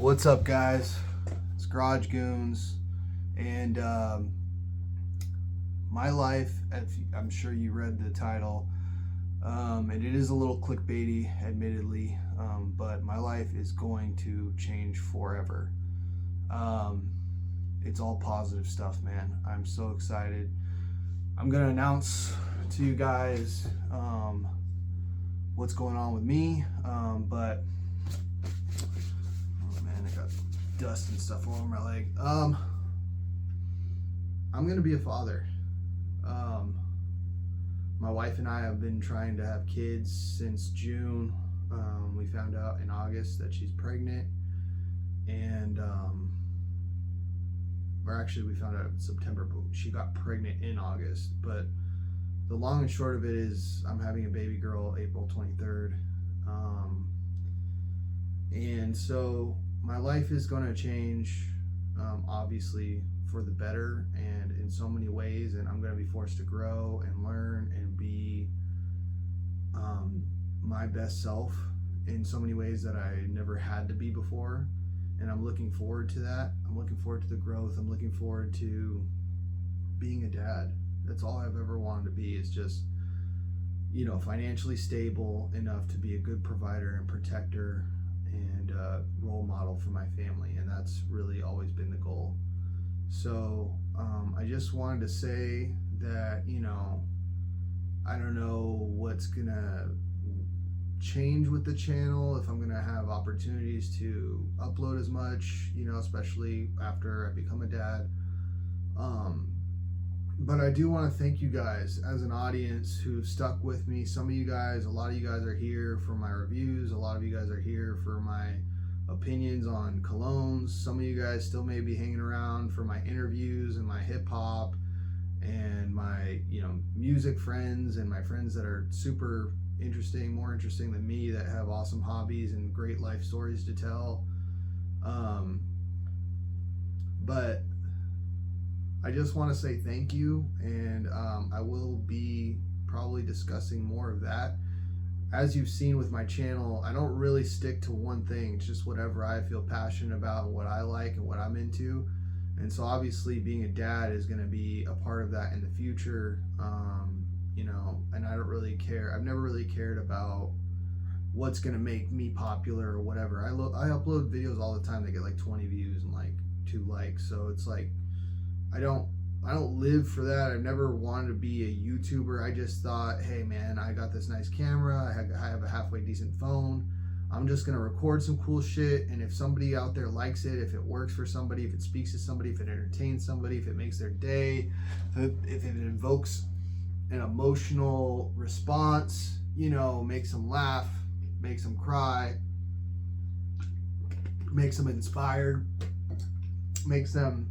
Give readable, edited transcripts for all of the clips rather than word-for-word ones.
What's up, guys? It's Garage Goons, and my life, I'm sure you read the title, and it is a little clickbaity, admittedly, but my life is going to change forever. It's all positive stuff, man. I'm so excited. I'm going to announce to you guys what's going on with me, but I got dust and stuff all over my leg. I'm gonna be a father. My wife and I have been trying to have kids since June. We found out in August that she's pregnant, and we found out in September, but she got pregnant in August. But the long and short of it is, I'm having a baby girl April 23rd, and so my life is going to change, obviously for the better, and in so many ways, and I'm going to be forced to grow and learn and be my best self in so many ways that I never had to be before, and I'm looking forward to that. I'm looking forward to the growth. I'm looking forward to being a dad. That's all I've ever wanted to be, is just, financially stable enough to be a good provider and protector and role model for my family, and that's really always been the goal. So I just wanted to say that, I don't know what's gonna change with the channel, if I'm gonna have opportunities to upload as much, especially after I become a dad. But I do want to thank you guys as an audience who've stuck with me. Some of you guys, a lot of you guys are here for my reviews. A lot of you guys are here for my opinions on colognes. Some of you guys still may be hanging around for my interviews and my hip hop and my, music friends, and my friends that are super interesting, more interesting than me, that have awesome hobbies and great life stories to tell. But I just want to say thank you, and I will be probably discussing more of that. As you've seen with my channel, I don't really stick to one thing. It's just whatever I feel passionate about, what I like and what I'm into. And so obviously being a dad is going to be a part of that in the future, and I don't really care. I've never really cared about what's going to make me popular or whatever. I upload videos all the time that get like 20 views and like 2 likes. So it's like, I don't live for that. I've never wanted to be a YouTuber. I just thought, hey man, I got this nice camera. I have a halfway decent phone. I'm just going to record some cool shit. And if somebody out there likes it, if it works for somebody, if it speaks to somebody, if it entertains somebody, if it makes their day, if it invokes an emotional response, makes them laugh, makes them cry, makes them inspired, makes them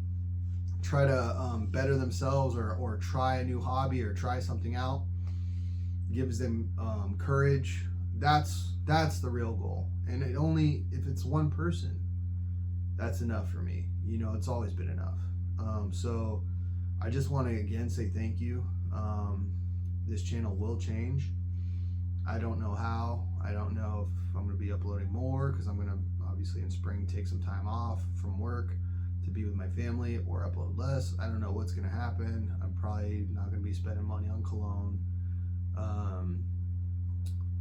try to better themselves, or try a new hobby, or try something out, gives them courage. That's the real goal. And if it's one person, that's enough for me. It's always been enough. So I just want to again say thank you. This channel will change. I don't know how. I don't know if I'm going to be uploading more, because I'm going to obviously in spring take some time off from work to be with my family, or upload less. I don't know what's going to happen. I'm probably not going to be spending money on cologne.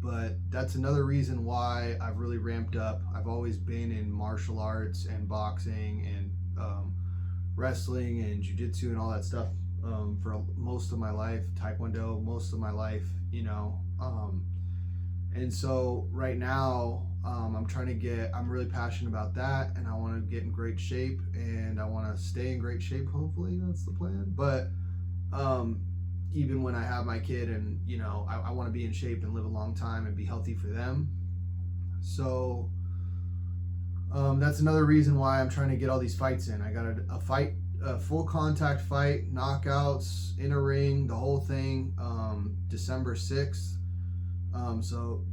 But that's another reason why I've really ramped up. I've always been in martial arts and boxing and wrestling and jiu-jitsu and all that stuff for most of my life, taekwondo most of my life, and so right now I'm really passionate about that, and I want to get in great shape, and I want to stay in great shape. Hopefully that's the plan. But even when I have my kid, and I want to be in shape and live a long time and be healthy for them. So that's another reason why I'm trying to get all these fights in. I got a full contact fight, knockouts in a ring, the whole thing, December 6th. So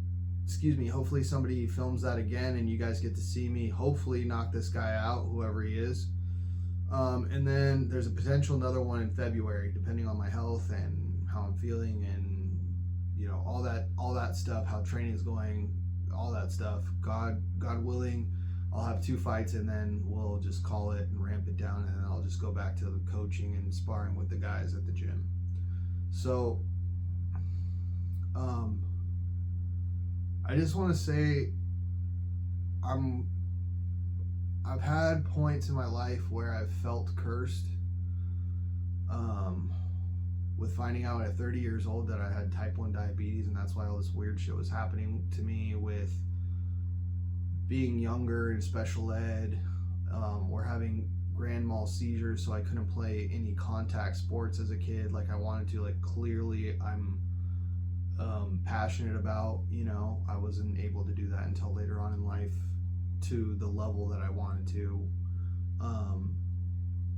hopefully somebody films that again, and you guys get to see me hopefully knock this guy out, whoever he is. And then there's a potential another one in February, depending on my health and how I'm feeling, and all that stuff, how training is going, all that stuff. God willing, I'll have 2 fights and then we'll just call it and ramp it down, and then I'll just go back to the coaching and sparring with the guys at the gym. So I just want to say I've had points in my life where I've felt cursed, with finding out at 30 years old that I had type 1 diabetes, and that's why all this weird shit was happening to me with being younger in special ed, or having grand mal seizures, so I couldn't play any contact sports as a kid like I wanted to. Like, clearly I'm passionate about, I wasn't able to do that until later on in life to the level that I wanted to,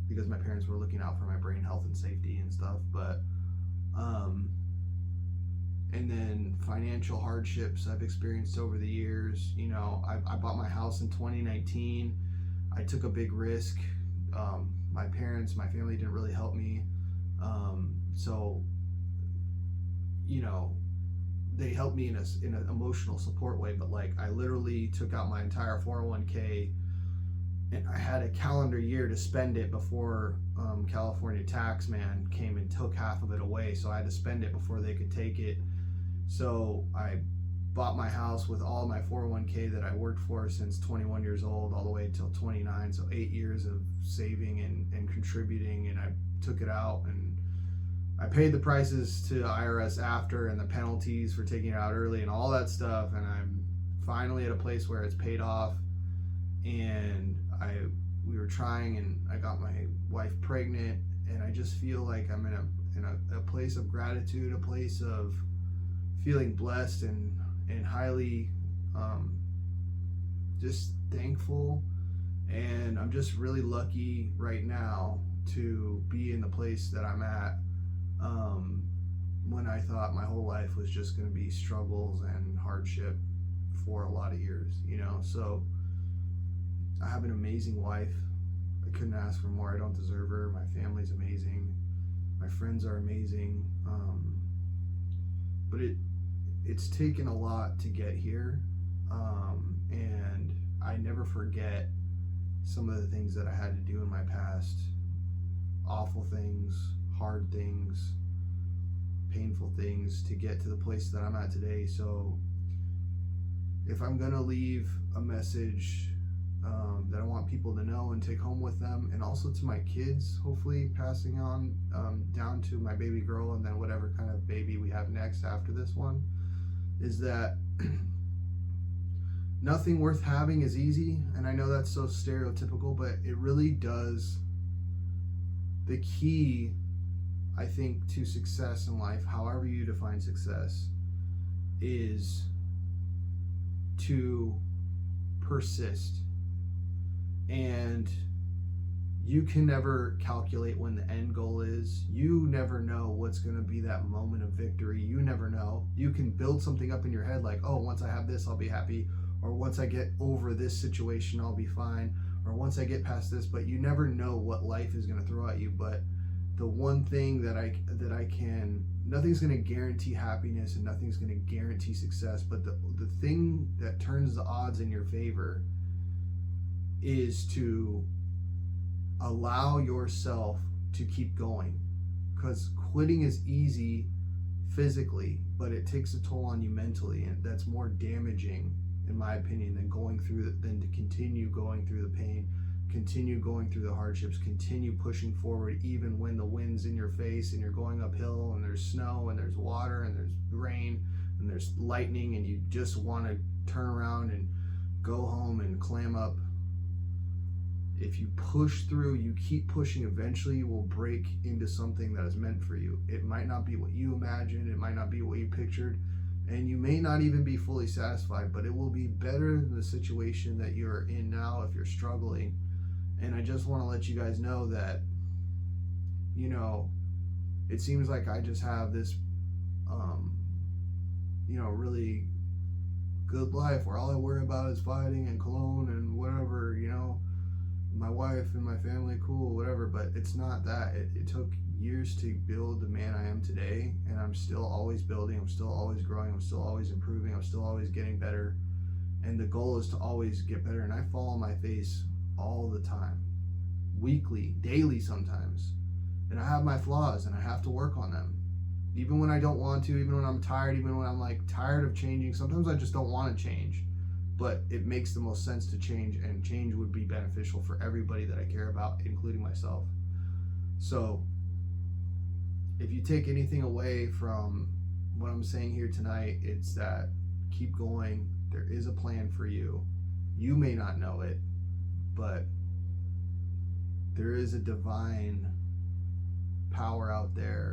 because my parents were looking out for my brain health and safety and stuff. But and then financial hardships I've experienced over the years. I bought my house in 2019. I took a big risk. My family didn't really help me. So they helped me in an emotional support way, but like, I literally took out my entire 401k, and I had a calendar year to spend it before California tax man came and took half of it away. So I had to spend it before they could take it. So I bought my house with all my 401k that I worked for since 21 years old all the way till 29. So 8 years of saving and contributing, and I took it out, and I paid the prices to IRS after, and the penalties for taking it out early and all that stuff. And I'm finally at a place where it's paid off, and we were trying, and I got my wife pregnant, and I just feel like I'm in a place of gratitude, a place of feeling blessed and highly just thankful. And I'm just really lucky right now to be in the place that I'm at, when I thought my whole life was just going to be struggles and hardship for a lot of years, So I have an amazing wife. I couldn't ask for more. I don't deserve her. My family's amazing. My friends are amazing. But it's taken a lot to get here. And I never forget some of the things that I had to do in my past. Awful things, hard things, painful things to get to the place that I'm at today. So if I'm gonna leave a message that I want people to know and take home with them, and also to my kids, hopefully passing on down to my baby girl, and then whatever kind of baby we have next after this one, is that nothing worth having is easy. And I know that's so stereotypical, but it really does. The key, I think, to success in life, however you define success, is to persist. And you can never calculate when the end goal is. You never know what's going to be that moment of victory. You never know. You can build something up in your head like, oh, once I have this, I'll be happy. Or once I get over this situation, I'll be fine. Or once I get past this. But you never know what life is going to throw at you. But the one thing that I can, nothing's going to guarantee happiness, and nothing's going to guarantee success. But the thing that turns the odds in your favor is to allow yourself to keep going. Because quitting is easy physically, but it takes a toll on you mentally, and that's more damaging, in my opinion, than to continue going through the pain, continue going through the hardships, continue pushing forward even when the wind's in your face and you're going uphill and there's snow and there's water and there's rain and there's lightning, and you just want to turn around and go home and clam up. If you push through, you keep pushing, eventually you will break into something that is meant for you. It might not be what you imagined, it might not be what you pictured, and you may not even be fully satisfied, but it will be better than the situation that you're in now if you're struggling. And I just want to let you guys know that, it seems like I just have this, really good life where all I worry about is fighting and cologne and whatever, my wife and my family, cool, whatever. But it's not that. It took years to build the man I am today, and I'm still always building, I'm still always growing, I'm still always improving, I'm still always getting better. And the goal is to always get better. And I fall on my face all the time, weekly, daily sometimes. And I have my flaws and I have to work on them. Even when I don't want to, even when I'm tired, even when I'm like tired of changing. Sometimes I just don't want to change. But it makes the most sense to change, and change would be beneficial for everybody that I care about, including myself. So if you take anything away from what I'm saying here tonight, it's that keep going. There is a plan for you. You may not know it, but there is a divine power out there